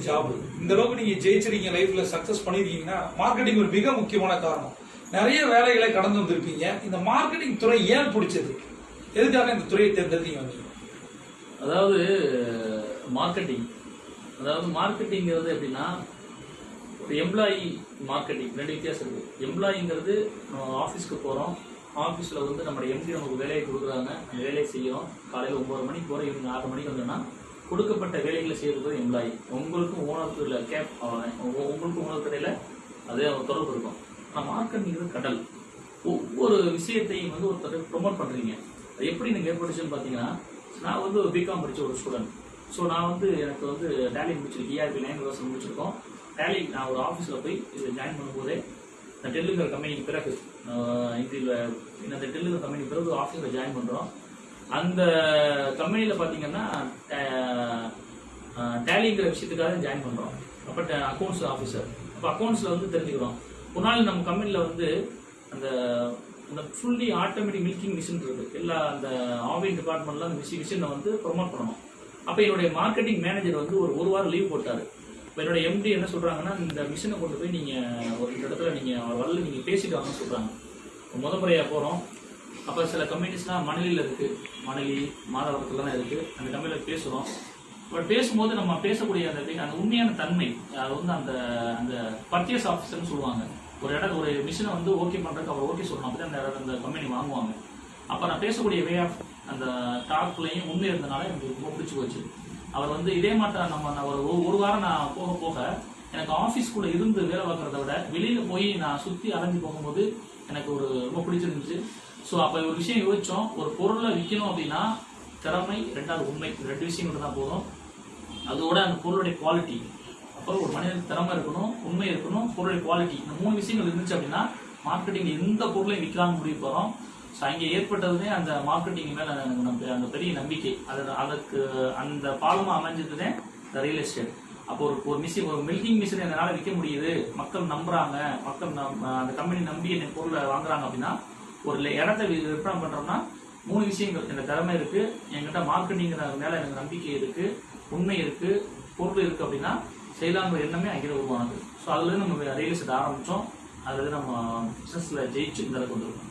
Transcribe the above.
Job. இந்த அளவுக்கு நீங்க ஜெயிச்சிருக்கீங்க, லைஃப்ல சக்சஸ் பண்ணிருக்கீங்கன்னா மார்க்கெட்டிங் ஒரு மிக முக்கியமான காரணம். நிறைய வேலைகளை கடந்து வந்திருப்பீங்க. இந்த மார்க்கெட்டிங் துறை ஏன் பிடிச்சது? எதுக்காக இந்த துறையை தேர்ந்தெடுத்தீங்க வந்தீங்க? அதாவது மார்க்கெட்டிங்கிறது எப்படின்னா, ஒரு எம்ப்ளாயி மார்க்கெட்டிங் ரெண்டு வித்தியாசம் இருக்கு. எம்ப்ளாயிங்கிறது நம்ம ஆஃபீஸ்க்கு போகிறோம், ஆஃபீஸில் வந்து நம்ம எம்டி நமக்கு வேலையை கொடுக்குறாங்க, அந்த வேலையை செய்யறோம். காலையில் 9 மணிக்கு போகிறோம், ஈவினிங் 6 மணிக்கு வந்தோம்னா கொடுக்கப்பட்ட வேலைகளை செய்யறது எம்ப்ளாயி. உங்களுக்கும் ஓனருக்கு இல்லை கேப் உங்களுக்கும் ஓனர் இடையில அதே தொடர்பு இருக்கும். ஆனால் மார்க்கெட்டிங்கிறது கடல். ஒவ்வொரு விஷயத்தையும் வந்து ஒருத்தர் ப்ரொமோட் பண்ணுறீங்க. அது எப்படி எனக்கு ஏற்பட்டுச்சுன்னு பார்த்தீங்கன்னா, நான் வந்து பிகாம் படித்த ஒரு ஸ்டூடெண்ட். ஸோ நான் வந்து எனக்கு வந்து டேலி முடிச்சிருக்கேன், ERP 9 வருஷம் முடிச்சிருக்கோம். டேலி நான் ஒரு ஆஃபீஸில் போய் இது ஜாயின் பண்ணும்போதே இந்த டெல்லுங்கிற கம்பெனிக்கு பிறகு இந்த டெல்லுங்கிற கம்பெனிக்கு பிறகு ஆஃபீஸில் ஜாயின் பண்ணுறோம். அந்த கம்பெனியில் பார்த்தீங்கன்னா டேலிங்கிற விஷயத்துக்காக ஜாயின் பண்ணுறோம். அப்போ அக்கௌண்ட்ஸ் ஆஃபீஸர். அப்போ அக்கௌண்ட்ஸில் வந்து தெரிஞ்சுக்கிறோம். ஒரு நாள் நம்ம கம்பெனியில் வந்து அந்த ஃபுல்லி ஆட்டோமேட்டிக் மில்கிங் மிஷின் இருக்கு. எல்லா அந்த ஆவின் டிபார்ட்மெண்ட்ல அந்த மிஷினை வந்து ப்ரொமோட் பண்ணணும். அப்போ என்னுடைய மார்க்கெட்டிங் மேனேஜர் வந்து ஒரு வாரம் லீவ் போட்டாரு. இப்போ என்னோட எம்டி என்ன சொல்றாங்கன்னா, இந்த மிஷினை கொண்டு போய் நீங்க ஒரு இடத்துல நீங்க வரல நீங்க பேசிட்டு வாங்கன்னு சொல்றாங்க. முத முறையா போறோம். அப்போ சில கம்பெனிஸ்லாம் மணலியில் இருக்கு, மணலி மாதவரத்துலாம் இருக்கு. அந்த கம்பெனியில் பேசுறோம். பட் பேசும்போது நம்ம பேசக்கூடிய அந்த உண்மையான தன்மை, அது வந்து அந்த அந்த பர்ச்சேஸ் ஆஃபீஸர்னு சொல்லுவாங்க. ஒரு மிஷினை வந்து ஓகே பண்றதுக்கு அவர் ஓகே சொல்லணும், அப்பதான் அந்த கம்பெனி வாங்குவாங்க. அப்ப நான் பேசக்கூடிய வே ஆஃப் அந்த டாக்லையும் உண்மை இருந்தனால எனக்கு ரொம்ப பிடிச்சி போச்சு. அவர் வந்து இதே மாதிரி நம்ம ஒரு வாரம் நான் போக போக எனக்கு ஆஃபீஸ்குள்ள இருந்து வேலை பார்க்கறத விட வெளியில போய் நான் சுத்தி அலைஞ்சு போகும்போது எனக்கு ரொம்ப பிடிச்சிருந்துச்சு. ஸோ அப்ப ஒரு விஷயம் யோசிச்சோம், ஒரு பொருளை விற்கணும் அப்படின்னா திறமை, ரெண்டாவது உண்மை, ரெண்டு விஷயம் மட்டும் தான் போதும். அதோட அந்த பொருளுடைய குவாலிட்டி, அப்புறம் ஒரு மனிதனுக்கு திறமை இருக்கணும், உண்மை இருக்கணும், பொருளுடைய குவாலிட்டி, இந்த 3 விஷயங்கள் இருந்துச்சு அப்படின்னா மார்க்கெட்டிங் எந்த பொருளையும் விற்கலாம்னு முடிவு போறோம். ஸோ அங்கே ஏற்பட்டதுமே அந்த மார்க்கெட்டிங் மேல அந்த பெரிய நம்பிக்கை, அதுக்கு அந்த பாலமா அமைஞ்சதுதான் ரியல் எஸ்டேட். அப்போ ஒரு மிஷின், ஒரு மில்கிங் மிஷின் என்னால விற்க முடியுது, மக்கள் நம்புறாங்க, மக்கள் அந்த கம்பெனி நம்பி என்ன பொருளை வாங்குறாங்க அப்படின்னா, ஒரு இடத்தை விற்பனை பண்றோம்னா 3 விஷயங்கள், இந்த திறமை இருக்கு, என்கிட்ட மார்க்கெட்டிங் மேல எனக்கு நம்பிக்கை இருக்கு, உண்மை இருக்கு, பொருள் இருக்கு அப்படின்னா செய்யலாங்கிற எண்ணமே அங்கே உருவானது. ஸோ அதுல நம்ம ரியல் எஸ்டேட் ஆரம்பிச்சோம். அதுல நம்ம பிசினஸ்ல ஜெயிச்சு இந்த அளவுக்கு வந்துருக்கோம்.